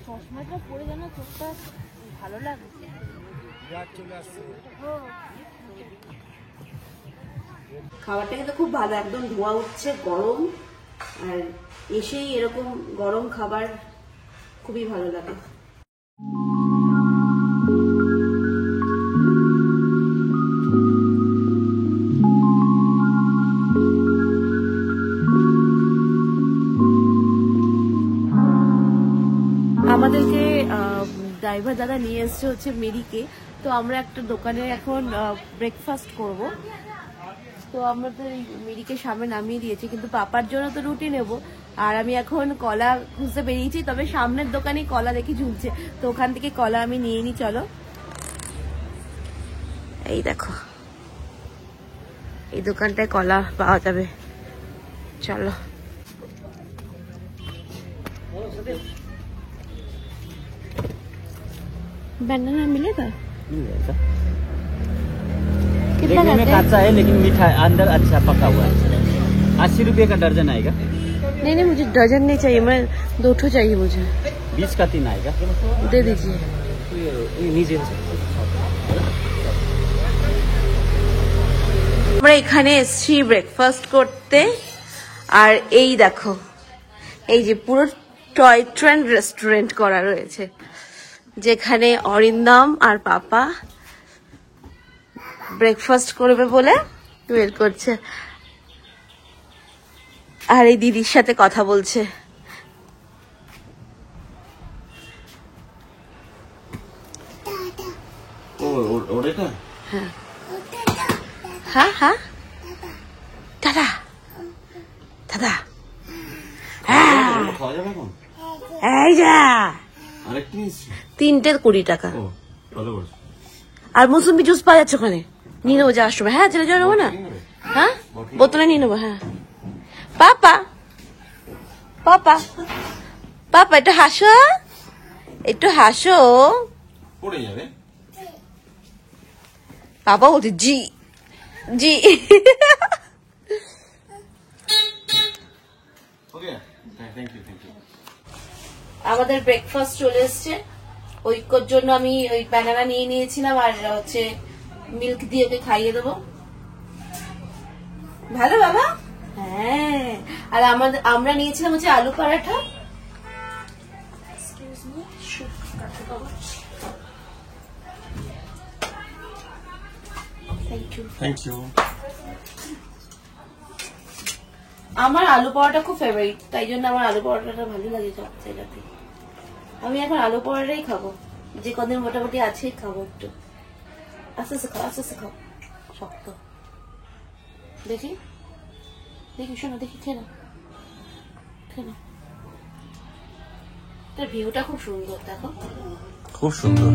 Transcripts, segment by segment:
চশমাটা পরে যেন চোখটা ভালো লাগে। খাবারটা কিন্তু খুব ভালো, একদম ধোয়া উঠছে, গরম, আর এসেই এরকম গরম খাবার খুবই ভালো লাগে। আমাদেরকে ড্রাইভার দাদা নিয়ে এসছে হচ্ছে মেরিকে। তো আমরা একটা দোকানে এখন ব্রেকফাস্ট করব। তো আমরা তো মেরিকে সামনে নামিয়ে দিয়েছি, কিন্তু পাপার জন্য তো রুটি নেব। আর আমি এখন কলা খুঁজতে বেরিয়েছি, তবে সামনের দোকানে কলা দেখি ঝুলছে, তো ওখান থেকে কলা আমি নিয়ে নিই। চলো, এই দেখো এই দোকানটায় কলা পাওয়া যাবে, চলো। बनाना मिलेगा? मिल जाएगा। देखने में कच्चा है लेकिन मीठा है, अंदर अच्छा पका हुआ है। 80 रुपए का दर्जन आएगा। नहीं नहीं, मुझे दर्जन नहीं चाहिए, मैं 2 ठो चाहिए मुझे। 20 का 3 आएगा, दे दीजिए। नीचे আমরা এখানে এসেছি ব্রেকফাস্ট করতে, আর এই দেখো এই যে পুরো টয় ট্রেন রেস্টুরেন্ট করা রয়েছে, যেখানে অরিন্দম আর পাপা ব্রেকফাস্ট করবে বলে ওয়েট করছে, আর এই দিদির সাথে কথা বলছে। হ্যাঁ হ্যাঁ হ্যাঁ, দাদা দাদা, এই যা 3টে 20 টাকা। আর মৌসুমি জুস পাওয়া যাচ্ছে ওখানে, নিয়ে নেবো যাওয়ার সময়। হ্যাঁ চলে যাওয়া নেবো না, হ্যাঁ বোতলে নিয়ে নেবো। হ্যাঁ পাপা পাপা পাপা একটু হাসো, একটু হাসো। পড়ে যাবে। পাপা বলছে জি জি। আমাদের ব্রেকফাস্ট চলে এসছে। ঐক্যর জন্য আমি ওই ব্যানানা নিয়ে নিয়েছিলাম, আর হচ্ছে মিল্ক দিয়ে ওকে খাইয়ে দেবো। ভালো বাবা? হ্যাঁ। আর আমরা নিয়েছিলাম হচ্ছে আলু পরাঠা। Thank you. আমার আলু পরোটা খুব ফেভারিট, তাই জন্য আমার আলু পরোটাটা ভালো লাগে সব জায়গাতে। আমি এখন আলু পরোটাই খাবো, যে কদিন মোটামুটি আছে খাবো। একটু আস্তে আস্তে খাও, আস্তে আস্তে খাও, শক্ত। দেখি দেখি শোনো, দেখি খেয়ে নাও, খেয়ে নাও। তার ভিউটা খুব সুন্দর, দেখো খুব সুন্দর।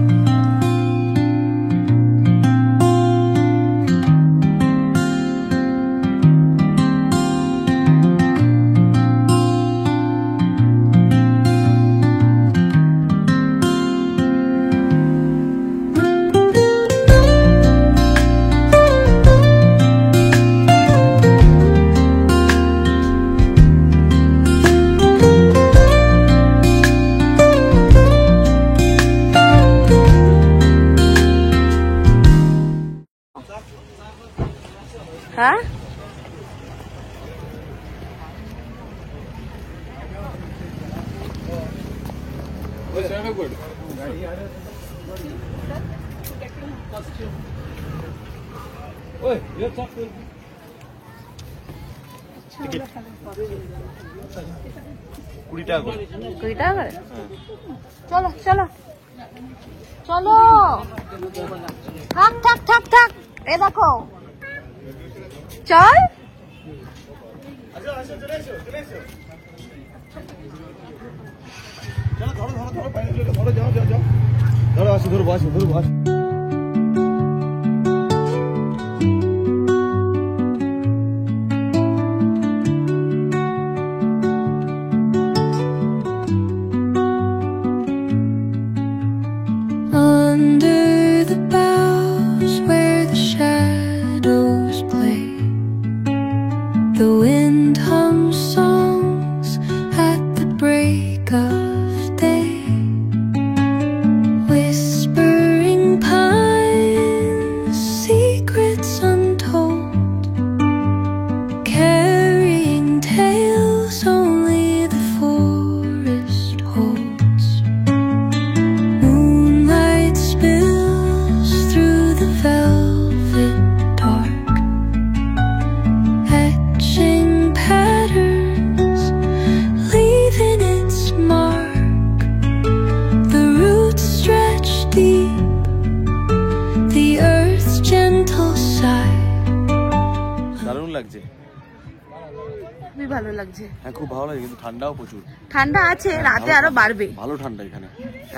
হ্যাঁ। কুড়ি টাকা করে। চলো চলো চলো, থাক থাক থাক থাক, এ দেখো চল। ধরো ধরো। Under the boughs where the shadows play, the wind hums songs at the break of day. লাগছে? হ্যাঁ খুব ভালো লাগে, কিন্তু ঠান্ডাও প্রচুর। ঠান্ডা আছে, রাতে আরো বাড়বে। ভালো ঠান্ডা এখানে,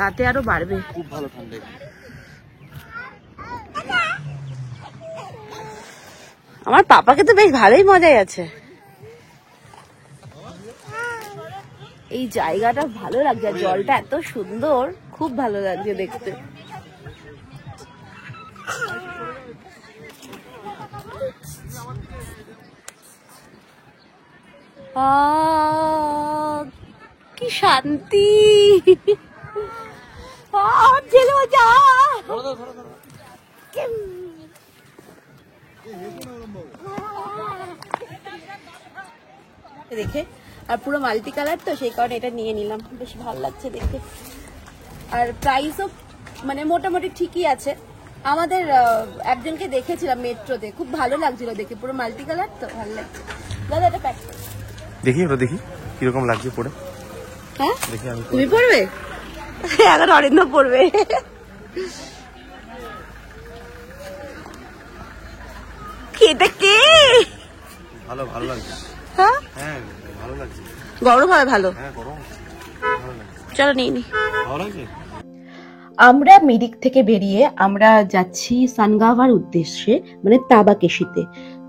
রাতে আরো বাড়বে, খুব ভালো ঠান্ডা এখানে। আমার পাপাকে তো বেশ ভালোই মজাই আছে। এই জায়গাটা ভালো লাগছে, জলটা এত সুন্দর, খুব ভালো লাগছে দেখতে। কি শান্তি। দেখে আর পুরো মাল্টি কালার তো, সেই কারণে এটা নিয়ে নিলাম, বেশ ভালো লাগছে দেখতে। আর প্রাইসও মানে মোটামুটি ঠিকই আছে। আমাদের একজনকে দেখেছিলাম মেট্রোতে, খুব ভালো লাগছিল দেখে, পুরো মাল্টি কালার তো ভালো লাগছে। দাদা এটা প্যাক করো। দেখি ওটা দেখি কিরকম লাগছে পরে। হ্যাঁ দেখি আমি তুমি পড়বে, এখন অরিন্দ্র পড়বে। এটা কে? ভালো ভালো লাগছে। হ্যাঁ হ্যাঁ ভালো লাগছে। গরম হবে ভালো। হ্যাঁ গরম ভালো লাগছে। চলো নিয়ে নি। ভালো লাগছে। আমরা মিরিক থেকে বেরিয়ে আমরা যাচ্ছি সানগাভার উদ্দেশ্যে, মানে তাবাকেশিতে।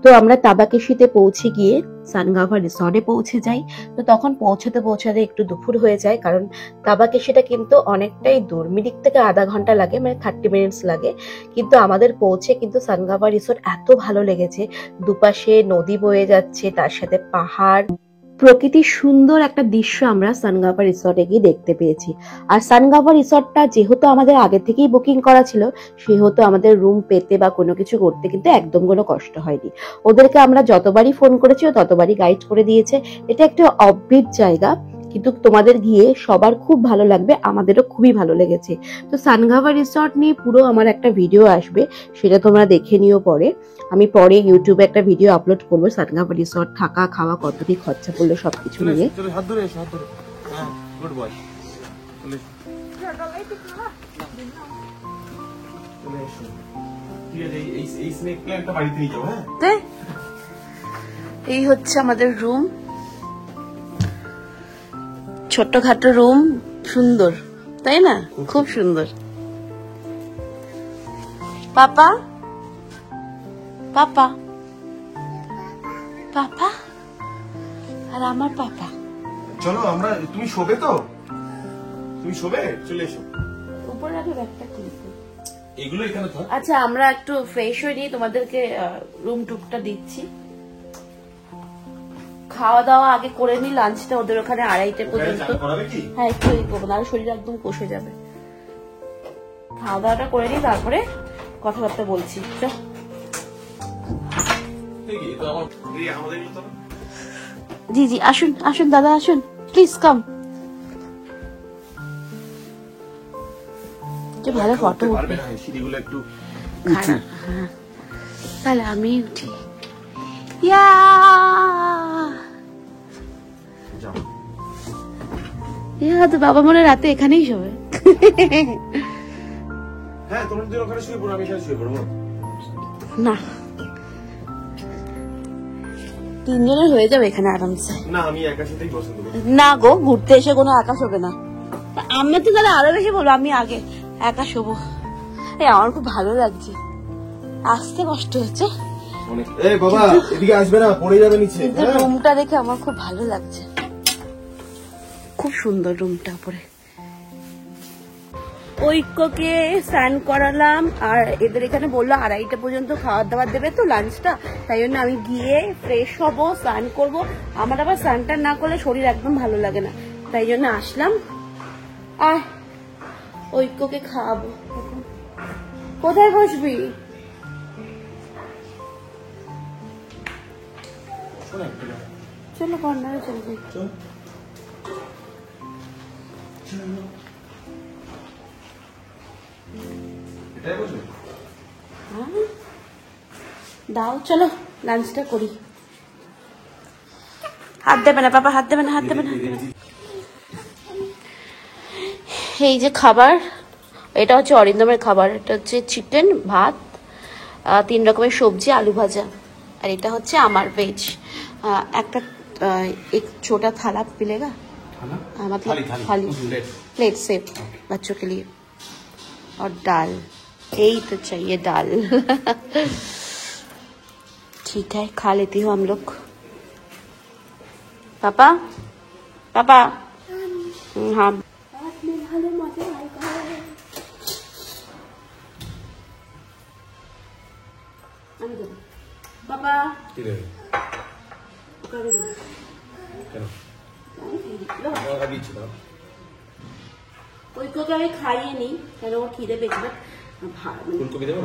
তো আমরা তাবাকেশিতে পৌঁছে গিয়ে সানগাভা রিসর্টে পৌঁছে যাই। তো তখন পৌঁছাতে পৌঁছাতে একটু দুপুর হয়ে যায়, কারণ তাবাকেশিটা কিন্তু অনেকটাই দূর, মিরিক থেকে আধা ঘন্টা লাগে, মানে 30 মিনিটস লাগে। কিন্তু আমাদের পৌঁছে কিন্তু সানগাভা রিসর্ট এত ভালো লেগেছে, দুপাশে নদী বয়ে যাচ্ছে, তার সাথে পাহাড়, প্রকৃতির সুন্দর একটা দৃশ্য আমরা সানগাভা রিসর্টে গিয়ে দেখতে পেয়েছি। আর সানগাভা রিসর্টটা যেহেতু আমাদের আগে থেকেই বুকিং করা ছিল, সেহেতু আমাদের রুম পেতে বা কোনো কিছু করতে কিন্তু একদম কোনো কষ্ট হয়নি। ওদেরকে আমরা যতবারই ফোন করেছি ও ততবারই গাইড করে দিয়েছে। এটা একটা অফবিট জায়গা, কিন্তু তোমাদের গিয়ে সবার খুব ভালো লাগবে, আমাদেরও খুবই ভালো লেগেছে। তো সানগাভা রিসর্ট নিয়ে পুরো আমার একটা ভিডিও আসবে, সেটা তোমরা দেখে নিও পরে। আমি পরে ইউটিউবে একটা ভিডিও আপলোড করবো, সানগাভা রিসর্ট থাকা খাওয়া কত কি খরচা পড়লো সবকিছু নিয়ে। চলো হাত ধরে এসো, হাত ধরে। হ্যাঁ গুড বয়। চলে এসো। ঠিক আছে, এই স্নেক প্ল্যান্টটা বাড়িতে নিয়ে যাও। হ্যাঁ এই হচ্ছে আমাদের রুম, ছোট্টখাটো রুম, সুন্দর তাই না? খুব সুন্দর। পাপা পাপা পাপা আর আমার পাপা। চলো আমরা, তুমি শোবে তো? তুমি শোবে? চলে এসো। উপরে রাখো ব্যাগটা খুলতে। এগুলো এখানে থাক। আচ্ছা আমরা একটু ফ্রেশ হয়ে নিয়ে তোমাদেরকে রুম টুকটা দিচ্ছি। খাওয়া দাওয়া আগে করে নি, লাঞ্চটা ওদের ওখানে 2:30 পর্যন্ত। হ্যাঁ একটু করবো, নাহলে শরীর একদম কষে যাবে। খাওয়া দাওয়াটা করে নি, তারপরে কথাবার্তা বলছি। জি জি আসুন আসুন দাদা আসুন, প্লিজ কাম। ভালো ফটো উঠবে, তাহলে আমি উঠি। তো বাবা মনে রাতে এখানেই শোবে। হ্যাঁ তোমরা দুজন ওখানে শুয়ে পড়ো, আমি এখানে শুয়ে পড়বো। না 3 জনের হয়ে যাবে এখানে আরামসে। না আমি একা সাথেই পছন্দ করি। না গো, ঘুরতে এসে কোনো একা শোবে না। আমি তো তাহলে আরো বেশি বলবো, আমি আগে একা শোবো। এই আমার খুব ভালো লাগছে, আসতে কষ্ট হচ্ছে। এই বাবা এদিকে আসবে না, পড়ে যাবে নিচে। কিন্তু রুমটা দেখে আমার খুব ভালো লাগছে, খুব সুন্দর রুমটা। পরে ঐক্যকে স্নান করালাম, আর এদের এখানে বললো 2:30 পর্যন্ত খাবার দাবার দেবে তো লাঞ্চটা, তাই জন্য আমি গিয়ে ফ্রেশ হবো, স্নান করবো। আমার আবার স্নানটা না করলে শরীর একদম ভালো লাগে না, তাই জন্য আসলাম। আর ঐক্যকে খাওয়াবো। কোথায় বসবি? চলো কর্নারে চল যাই। দাও চলো লাঞ্চটা করি। হাত দেবে না পাপা, হাত দেবে না, হাত দেবে না। এই যে খাবার, এটা হচ্ছে অরিন্দমের খাবার। এটা হচ্ছে চিকেন, ভাত, 3 রকমের সবজি, আলু ভাজা। আর এটা হচ্ছে আমার ভেজ। একটা एक छोटा थाला मिलेगा खाना मतलब थाली प्लेट सेट बच्चों के लिए और दाल यही तो चाहिए दाल ठीक है खा लेती हूँ हम लोग पापा पापा हाँ पापा কি দেবে কেন দিচ্ছি না ওই কোকে আমি খাইয়ে নি কেন ওর খিদে পেয়েছে বাট ফুলকপি দেবো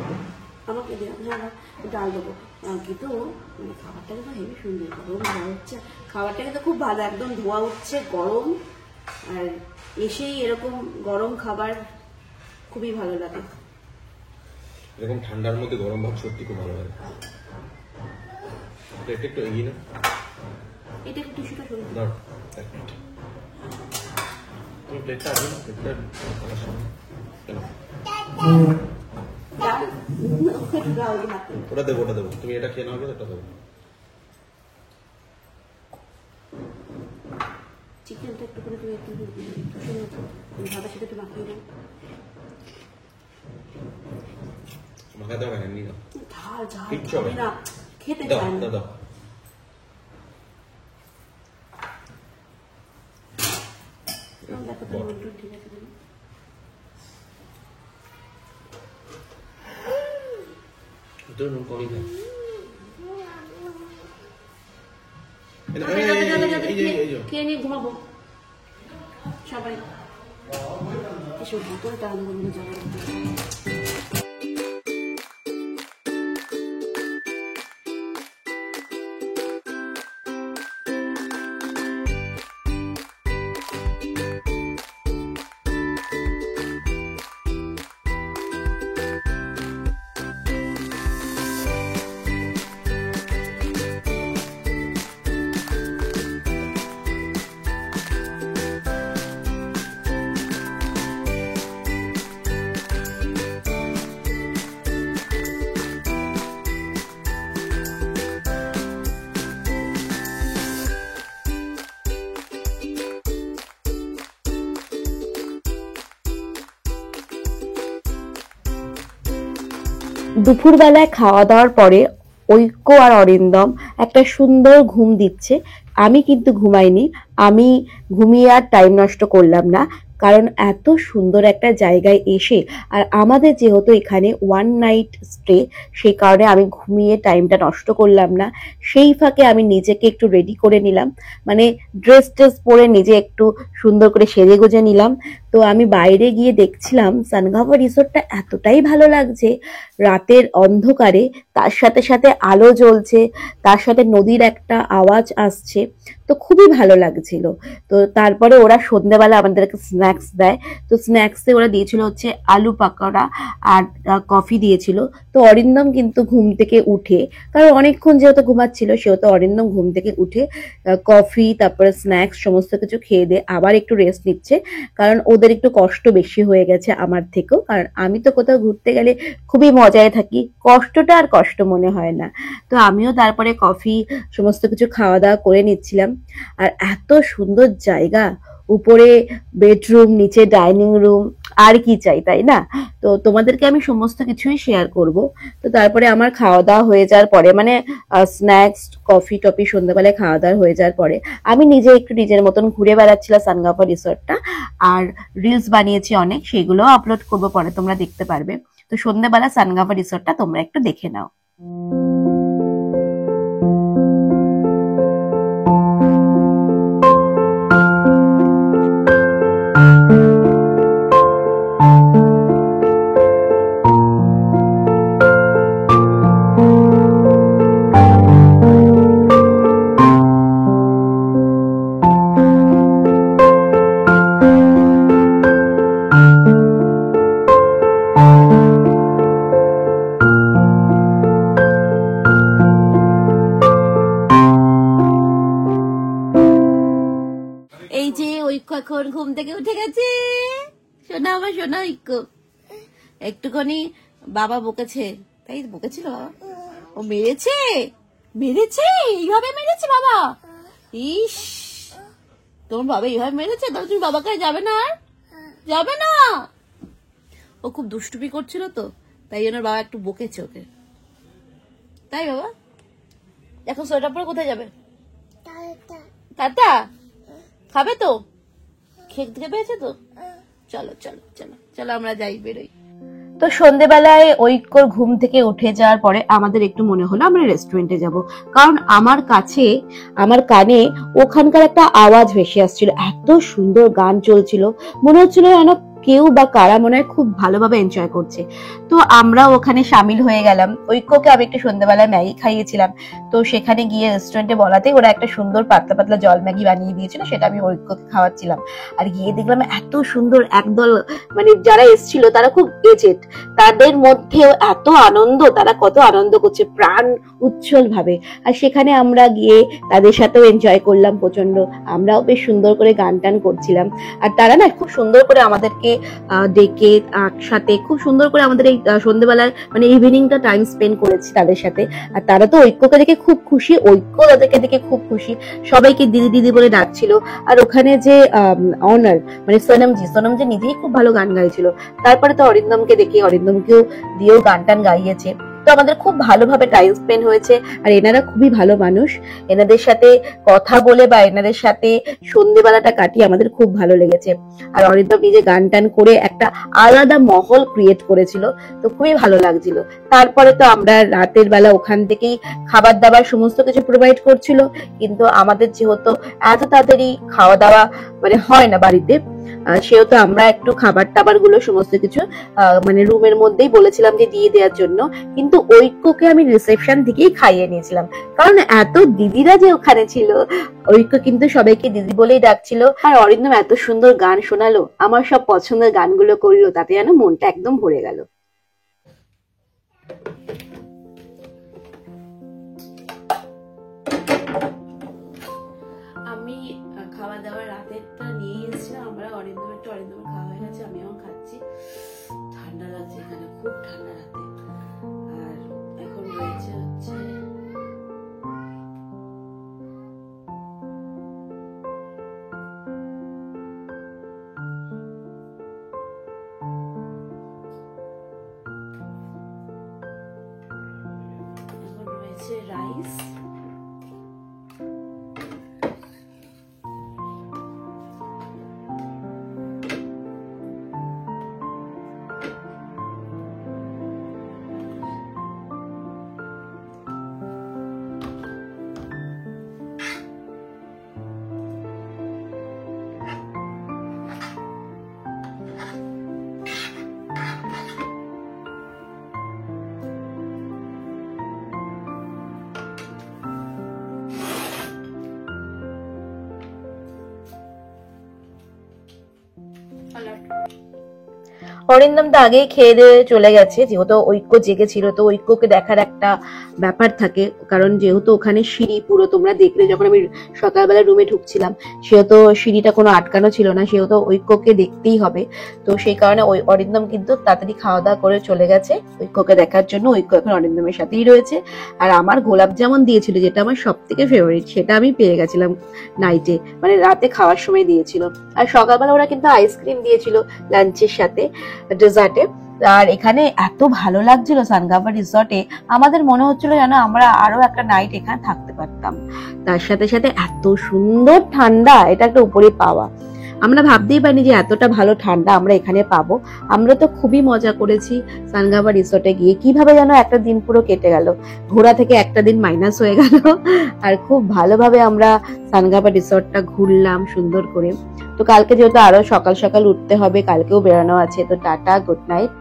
আমাকে দেওয়া হ্যাঁ ডাল দেবো কিন্তু মানে খাবারটা কিন্তু হেভি সুন্দর গরম ধোয়া হচ্ছে খাবারটা কিন্তু খুব ভালো একদম ধোয়া উঠছে গরম আর এসেই এরকম গরম খাবার খুবই ভালো লাগে এরকম ঠান্ডার মধ্যে গরম ভাত সত্যি খুব ভালো লাগে এটা একটু এগিয়ে না এটা একটু টিস্যুটা সরিয়ে দাও এক মিনিট তুমি প্লেটটা আছে না প্লেটটা আমার সামনে কেন ওটা দেবো তুমি এটা খেয়ে নাও ওটা দেবো চিকেনটা একটু করে তুমি একটু ভাতের সাথে একটু মাখিয়ে দেবো মাখা দেওয়া কেন এমনি না ঝাল ঝাল কিচ্ছু হবে হবে না না খেতে দাও চায় না দাও দেখো তুমি উল্টো ঠিক আছে তো নুন কমই খায় খেয়ে নিয়ে ঘুমাবো সবাই এসব বোতলটা আনবো যাবো দুপুরবেলায় খাওয়া দাওয়ার পরে ঐক্য আর অরিন্দম একটা সুন্দর ঘুম দিচ্ছে আমি কিন্তু ঘুমাইনি আমি ঘুমিয়ে আর টাইম নষ্ট করলাম না কারণ এত সুন্দর একটা জায়গায় এসে আর আমাদের যেহেতু এখানে ওয়ান নাইট স্টে সেই কারণে আমি ঘুমিয়ে টাইমটা নষ্ট করলাম না সেই ফাঁকে আমি নিজেকে একটু রেডি করে নিলাম মানে ড্রেস পরে নিজে একটু সুন্দর করে সেজে গুজে নিলাম তো আমি বাইরে গিয়ে দেখছিলাম সানগাভা রিসোর্টটা এতটাই ভালো লাগছে রাতের অন্ধকারে তার সাথে সাথে আলো জ্বলছে তার সাথে নদীর একটা আওয়াজ আসছে তো খুবই ভালো লাগছিল তো তারপরে ওরা সন্ধ্যাবেলা আমাদেরকে স্ন্যাক্স দেয় তো স্ন্যাক্সে ওরা দিয়েছিল হচ্ছে আলু পাকোড়া আর কফি দিয়েছিল তো অরিন্দম কিন্তু ঘুম থেকে উঠে কারণ অনেকক্ষণ যেহেতু ঘুমাচ্ছিল সেহেতু অরিন্দম ঘুম থেকে উঠে কফি তারপরে স্ন্যাক্স সমস্ত কিছু খেয়ে দিয়ে আবার একটু রেস্ট নিচ্ছে কারণ ওদের একটু কষ্ট বেশি হয়ে গেছে আমার থেকেও কারণ আমি তো কোথাও ঘুরতে গেলে খুবই মজায় থাকি কষ্টটা আর কষ্ট মনে হয় না তো আমিও তারপরে কফি সমস্ত কিছু খাওয়া দাওয়া করে নিচ্ছিলাম আর এত সুন্দর জায়গা উপরে বেডরুম নিচে ডাইনিং রুম আর কি চাই তাই না তো তোমাদেরকে আমি সমস্ত কিছুই শেয়ার করব তো তারপরে আমার খাওয়া দাওয়া হয়ে যাওয়ার পরে মানে স্ন্যাক্স কফি টফি সন্ধ্যাবেলায় খাওয়া দাওয়া হয়ে যাওয়ার পরে আমি নিজে একটু নিজের মতন ঘুরে বেড়াচ্ছিলাম সানগাভা রিসোর্টটা আর রিলস বানিয়েছি অনেক সেগুলো আপলোড করবো পরে তোমরা দেখতে পারবে তো সন্ধ্যাবেলা সানগাভা রিসোর্টটা তোমরা একটু দেখে নাও এই যে ঐক্য এখন ঘুম থেকে উঠে গেছে শোনা আমার শোনা ঐক্য একটুখানি বাবা বকেছে তাই বকেছিল বাবা ও মেরেছে এইভাবে মেরেছে বাবা ইস, তোমার বাবা এইভাবে মেরেছে, তাহলে তুমি বাবার কাছে যাবে না? আর যাবে না? ও খুব দুষ্টুমি করছিল তো, তাই জন্য বাবা একটু বকেছে ওকে, তাই বাবা? এখন সোয়েটার পরে কোথায় যাবে? টাটা খাবে তো? খেতে পেয়েছে তো? চলো চলো চলো চলো আমরা যাই, বেরোই। তো সন্ধেবেলায় ঐক্যর ঘুম থেকে উঠে যাওয়ার পরে আমাদের একটু মনে হলো আমরা রেস্টুরেন্টে যাব, কারণ আমার কানে ওখানকার একটা আওয়াজ ভেসে আসছিল, এত সুন্দর গান চলছিল, মনে হচ্ছিল যেন কেউ বা কারা মনে হয় খুব ভালোভাবে এনজয় করছে। তো আমরা ওখানে সামিল হয়ে গেলাম। ঐক্যকে আমি একটু সন্ধ্যাবেলায় ম্যাগি খাইয়েছিলাম, তো সেখানে গিয়ে রেস্টুরেন্টে বলাতে ওরা একটা সুন্দর পাতলা পাতলা জল ম্যাগি বানিয়ে দিয়েছিল, সেটা আমি ঐক্যকে খাওয়াচ্ছিলাম। আর গিয়ে দেখলাম এত সুন্দর একদল, মানে যারা এসেছিল তারা খুব এজেড, তাদের মধ্যেও এত আনন্দ, তারা কত আনন্দ করছে প্রাণ উচ্ছল ভাবে। আর সেখানে আমরা গিয়ে তাদের সাথেও এনজয় করলাম প্রচন্ড, আমরাও বেশ সুন্দর করে গান টান করছিলাম। আর তারা না খুব সুন্দর করে আমাদেরকে ডেকে একসাথে খুব সুন্দর করে আমাদের এই সন্ধ্যেবেলার মানে ইভিনিংটা টাইম স্পেন্ড করেছি তাদের সাথে। আর তারা তো ঐক্যকে দেখে খুব খুশি, ঐক্য তাদেরকে দেখে খুব খুশি, সবাইকে দিদি দিদি বলে ডাকছিল। আর ওখানে যে অনার মানে সোনমজি নিজেই খুব ভালো গান গাইছিল। তারপরে তো অরিন্দমকে দেখে অরিন্দমকেও দিয়েও গান টান গাইয়েছে। তো আমাদের খুব ভালোভাবে টাইম স্পেন্ড হয়েছে। আর এনারা খুবই ভালো মানুষ, এনাদের সাথে কথা বলে বা এনাদের সাথে সন্ধ্যেবেলাটা কাটিয়ে আমাদের খুব ভালো লেগেছে। আর অরিন্দম নিজে গান টান করে একটা আলাদা মহল ক্রিয়েট করেছিল, তো খুবই ভালো লাগছিল। তারপরে তো আমরা রাতের বেলা ওখান থেকেই খাবার দাবার সমস্ত কিছু প্রোভাইড করছিল, কিন্তু আমাদের যেহেতু এত তাড়াতাড়ি খাওয়া দাওয়া মানে হয় না বাড়িতে, সেহেতু আমরা একটু খাবার টাবার গুলো সমস্ত কিছু মানে রুমের মধ্যেই বলেছিলাম যে দিয়ে দেওয়ার জন্য। কিন্তু ঐক্যকে আমি রিসেপশন থেকেই খাইয়ে নিয়েছিলাম, কারণ এত দিদিরা যে ওখানে ছিল, ঐক্য কিন্তু সবাইকে দিদি বলেই ডাকছিল। আর অরিন্দম এত সুন্দর গান শোনালো, আমার সব পছন্দের গানগুলো করলো, তাতে যেন মনটা একদম ভরে গেল। আমি খাওয়া দাওয়া রাতেরটা নিয়ে এসেছিলাম, আমরা অরিন্দমের খাওয়া হয়ে গেছে, আমি এখন খাচ্ছি। ঠান্ডা লাগছে এখানে, খুব ঠান্ডা রাতে। আর এখন রয়েছে হচ্ছে রাইস, অরিন্দম তো আগেই খেয়ে দিয়ে চলে গেছে, যেহেতু ঐক্য জেগেছিল, তো ঐক্যকে দেখার একটা ব্যাপার থাকে, কারণ যেহেতু ওখানে সিঁড়ি পুরো তোমরা দেখলে যখন আমি সকালবেলা রুমে ঢুকছিলাম, সেহেতু সিঁড়িটা কোনো আটকানো ছিল না, সেহেতু ঐক্যকে দেখতেই হবে। তো সেই কারণে ওই অরিন্দম কিন্তু তাড়াতাড়ি খাওয়া দাওয়া করে চলে গেছে ঐক্যকে দেখার জন্য। ঐক্য এখন অরিন্দমের সাথেই রয়েছে। আর আমার গোলাপ জামুন দিয়েছিল, যেটা আমার সব থেকে ফেভারিট, সেটা আমি পেয়ে গেছিলাম নাইটে, মানে রাতে খাওয়ার সময় দিয়েছিল। আর সকালবেলা ওরা কিন্তু আইসক্রিম দিয়েছিল লাঞ্চের সাথে, ডেজার্টে। আর এখানে এত ভালো লাগছিল সানগাভা রিসর্টে, আমাদের মনে হচ্ছিল যেন আমরা আরো একটা নাইট এখানে থাকতে পারতাম। তার সাথে সাথে এত সুন্দর ঠান্ডা, এটা একটা উপরে পাওয়া। আমরা ভাবতেই পারিনি যে এতটা ভালো ঠান্ডা আমরা এখানে পাবো। আমরা তো খুবই মজা করেছি সানগাভা রিসর্টে গিয়ে, কিভাবে যেন একটা দিন পুরো কেটে গেল, ঘোরা থেকে একটা দিন মাইনাস হয়ে গেল। আর খুব ভালোভাবে আমরা সানগাভা রিসর্টটা ঘুরলাম সুন্দর করে। তো কালকে যেহেতু আরো সকাল সকাল উঠতে হবে, কালকেও বেরোনো আছে, তো টাটা, গুড নাইট।